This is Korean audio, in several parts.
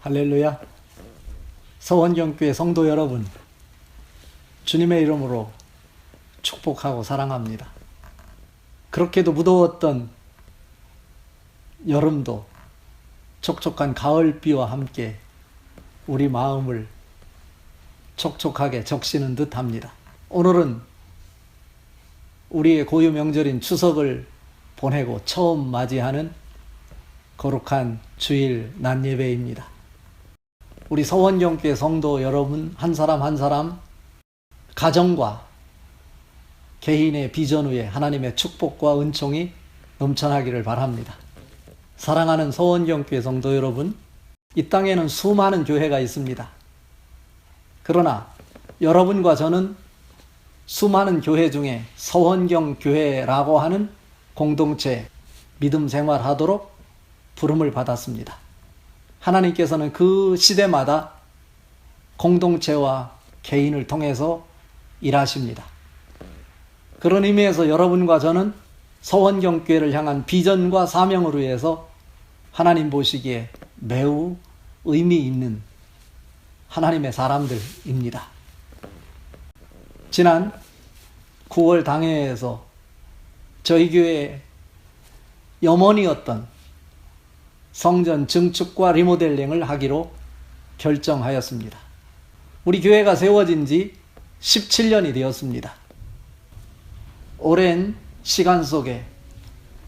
할렐루야. 서원경교회 성도 여러분, 주님의 이름으로 축복하고 사랑합니다. 그렇게도 무더웠던 여름도 촉촉한 가을비와 함께 우리 마음을 촉촉하게 적시는 듯 합니다. 오늘은 우리의 고유 명절인 추석을 보내고 처음 맞이하는 거룩한 주일 낮 예배입니다. 우리 서원경교회 성도 여러분 한 사람 한 사람 가정과 개인의 비전 위에 하나님의 축복과 은총이 넘쳐나기를 바랍니다. 사랑하는 서원경교회 성도 여러분, 이 땅에는 수많은 교회가 있습니다. 그러나 여러분과 저는 수많은 교회 중에 서원경교회라고 하는 공동체 믿음 생활하도록 부름을 받았습니다. 하나님께서는 그 시대마다 공동체와 개인을 통해서 일하십니다. 그런 의미에서 여러분과 저는 서원경교회를 향한 비전과 사명을 위해서 하나님 보시기에 매우 의미 있는 하나님의 사람들입니다. 지난 9월 당회에서 저희 교회의 염원이었던 성전 증축과 리모델링을 하기로 결정하였습니다. 우리 교회가 세워진 지 17년이 되었습니다. 오랜 시간 속에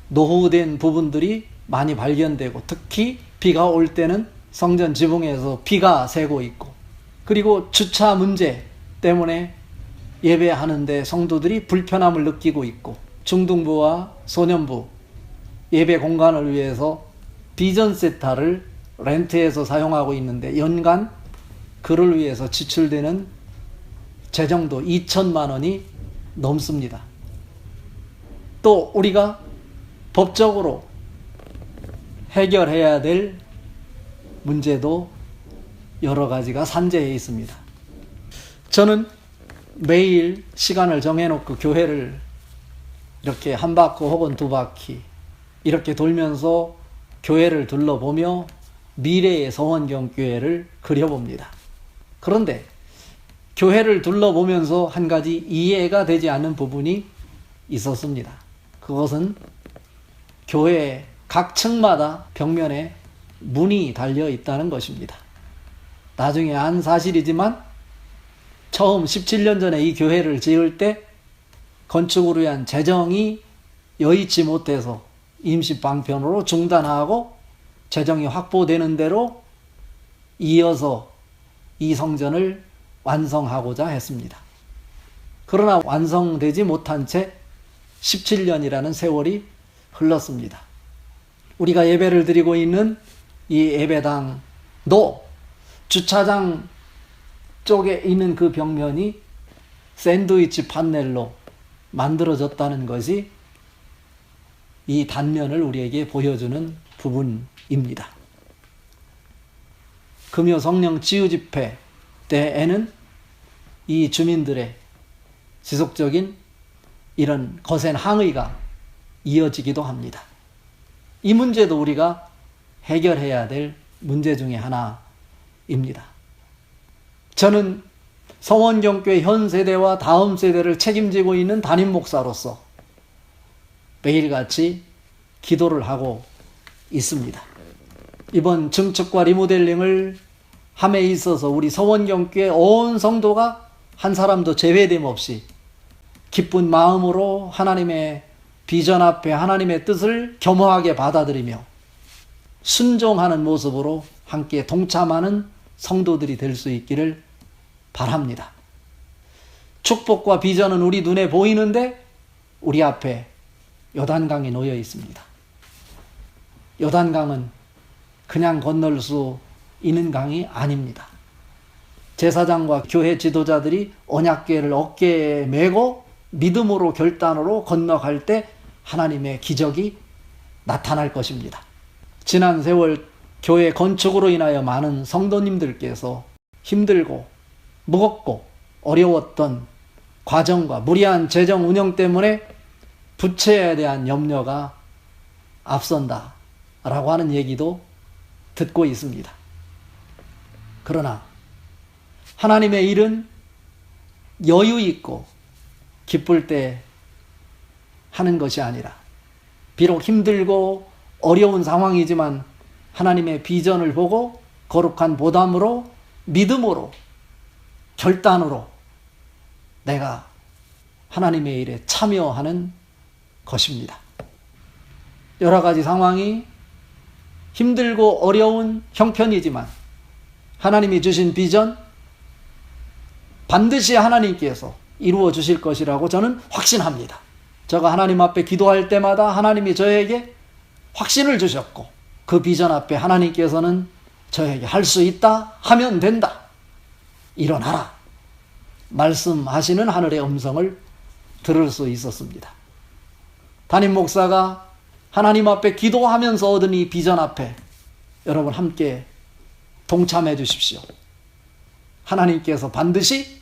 노후된 부분들이 많이 발견되고, 특히 비가 올 때는 성전 지붕에서 비가 새고 있고, 그리고 주차 문제 때문에 예배하는데 성도들이 불편함을 느끼고 있고, 중등부와 소년부 예배 공간을 위해서 비전 세타를 렌트해서 사용하고 있는데 연간 그를 위해서 지출되는 재정도 2천만 원이 넘습니다. 또 우리가 법적으로 해결해야 될 문제도 여러 가지가 산재해 있습니다. 저는 매일 시간을 정해놓고 교회를 이렇게 한 바퀴 혹은 두 바퀴 이렇게 돌면서 교회를 둘러보며 미래의 서원경교회를 그려봅니다. 그런데 교회를 둘러보면서 한 가지 이해가 되지 않는 부분이 있었습니다. 그것은 교회 각 층마다 벽면에 문이 달려 있다는 것입니다. 나중에 안 사실이지만 처음 17년 전에 이 교회를 지을 때 건축을 위한 재정이 여의치 못해서 임시 방편으로 중단하고 재정이 확보되는 대로 이어서 이 성전을 완성하고자 했습니다. 그러나 완성되지 못한 채 17년이라는 세월이 흘렀습니다. 우리가 예배를 드리고 있는 이 예배당도 주차장 쪽에 있는 그 벽면이 샌드위치 판넬로 만들어졌다는 것이 이 단면을 우리에게 보여주는 부분입니다. 금요 성령 치유 집회 때에는 이 주민들의 지속적인 이런 거센 항의가 이어지기도 합니다. 이 문제도 우리가 해결해야 될 문제 중에 하나입니다. 저는 서원경교회 현 세대와 다음 세대를 책임지고 있는 담임 목사로서 매일같이 기도를 하고 있습니다. 이번 증축과 리모델링을 함에 있어서 우리 서원경교회 온 성도가 한 사람도 제외됨 없이 기쁜 마음으로 하나님의 비전 앞에 하나님의 뜻을 겸허하게 받아들이며 순종하는 모습으로 함께 동참하는 성도들이 될 수 있기를 바랍니다. 축복과 비전은 우리 눈에 보이는데 우리 앞에 요단강이 놓여 있습니다. 요단강은 그냥 건널 수 있는 강이 아닙니다. 제사장과 교회 지도자들이 언약궤를 어깨에 메고 믿음으로 결단으로 건너갈 때 하나님의 기적이 나타날 것입니다. 지난 세월 교회 건축으로 인하여 많은 성도님들께서 힘들고 무겁고 어려웠던 과정과 무리한 재정 운영 때문에 부채에 대한 염려가 앞선다라고 하는 얘기도 듣고 있습니다. 그러나 하나님의 일은 여유 있고 기쁠 때 하는 것이 아니라 비록 힘들고 어려운 상황이지만 하나님의 비전을 보고 거룩한 보담으로 믿음으로 결단으로 내가 하나님의 일에 참여하는 것입니다. 여러 가지 상황이 힘들고 어려운 형편이지만 하나님이 주신 비전 반드시 하나님께서 이루어 주실 것이라고 저는 확신합니다. 제가 하나님 앞에 기도할 때마다 하나님이 저에게 확신을 주셨고 그 비전 앞에 하나님께서는 저에게 할 수 있다 하면 된다 일어나라 말씀하시는 하늘의 음성을 들을 수 있었습니다. 담임 목사가 하나님 앞에 기도하면서 얻은 이 비전 앞에 여러분 함께 동참해 주십시오. 하나님께서 반드시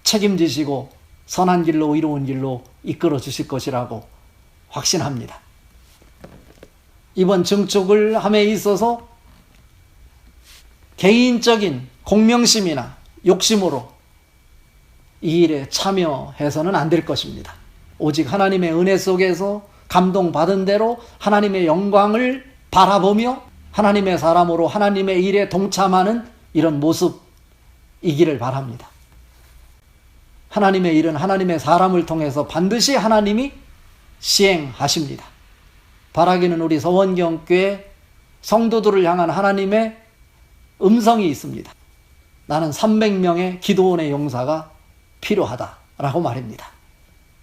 책임지시고 선한 길로 이로운 길로 이끌어 주실 것이라고 확신합니다. 이번 증축을 함에 있어서 개인적인 공명심이나 욕심으로 이 일에 참여해서는 안 될 것입니다. 오직 하나님의 은혜 속에서 감동받은 대로 하나님의 영광을 바라보며 하나님의 사람으로 하나님의 일에 동참하는 이런 모습이기를 바랍니다. 하나님의 일은 하나님의 사람을 통해서 반드시 하나님이 시행하십니다. 바라기는 우리 서원경교회 성도들을 향한 하나님의 음성이 있습니다. 나는 300명의 기도원의 용사가 필요하다라고 말입니다.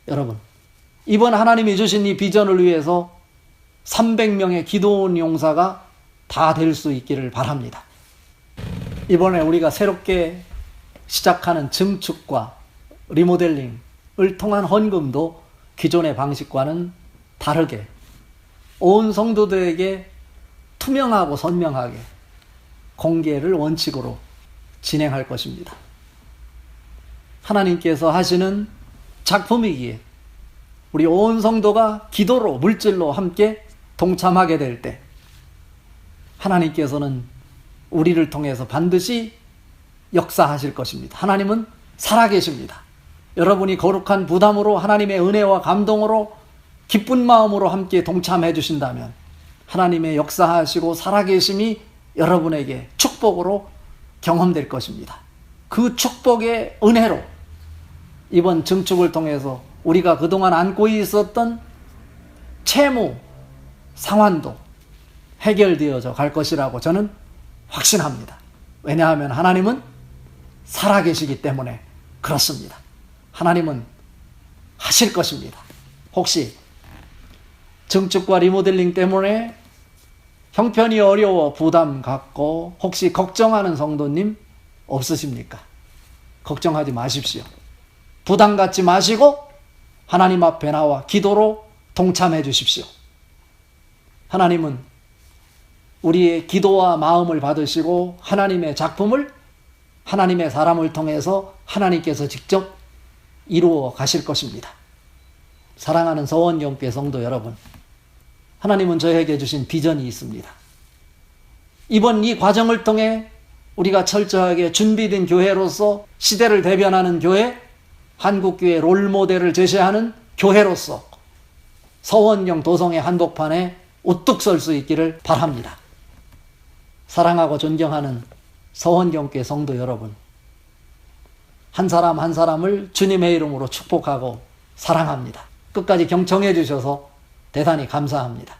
여러분, 이번 하나님이 주신 이 비전을 위해서 300명의 기도원 용사가 다 될 수 있기를 바랍니다. 이번에 우리가 새롭게 시작하는 증축과 리모델링을 통한 헌금도 기존의 방식과는 다르게 온 성도들에게 투명하고 선명하게 공개를 원칙으로 진행할 것입니다. 하나님께서 하시는 작품이기에 우리 온 성도가 기도로 물질로 함께 동참하게 될 때 하나님께서는 우리를 통해서 반드시 역사하실 것입니다. 하나님은 살아계십니다. 여러분이 거룩한 부담으로 하나님의 은혜와 감동으로 기쁜 마음으로 함께 동참해 주신다면 하나님의 역사하시고 살아계심이 여러분에게 축복으로 경험될 것입니다. 그 축복의 은혜로 이번 증축을 통해서 우리가 그동안 안고 있었던 채무 상환도 해결되어져 갈 것이라고 저는 확신합니다. 왜냐하면 하나님은 살아계시기 때문에 그렇습니다. 하나님은 하실 것입니다. 혹시 증축과 리모델링 때문에 형편이 어려워 부담 갖고 혹시 걱정하는 성도님 없으십니까? 걱정하지 마십시오. 부담 갖지 마시고 하나님 앞에 나와 기도로 동참해 주십시오. 하나님은 우리의 기도와 마음을 받으시고 하나님의 작품을 하나님의 사람을 통해서 하나님께서 직접 이루어 가실 것입니다. 사랑하는 서원경교회 성도 여러분, 하나님은 저에게 주신 비전이 있습니다. 이번 이 과정을 통해 우리가 철저하게 준비된 교회로서 시대를 대변하는 교회, 한국교회 롤모델을 제시하는 교회로서 서원경 도성의 한복판에 우뚝 설 수 있기를 바랍니다. 사랑하고 존경하는 서원경교회 성도 여러분, 한 사람 한 사람을 주님의 이름으로 축복하고 사랑합니다. 끝까지 경청해 주셔서 대단히 감사합니다.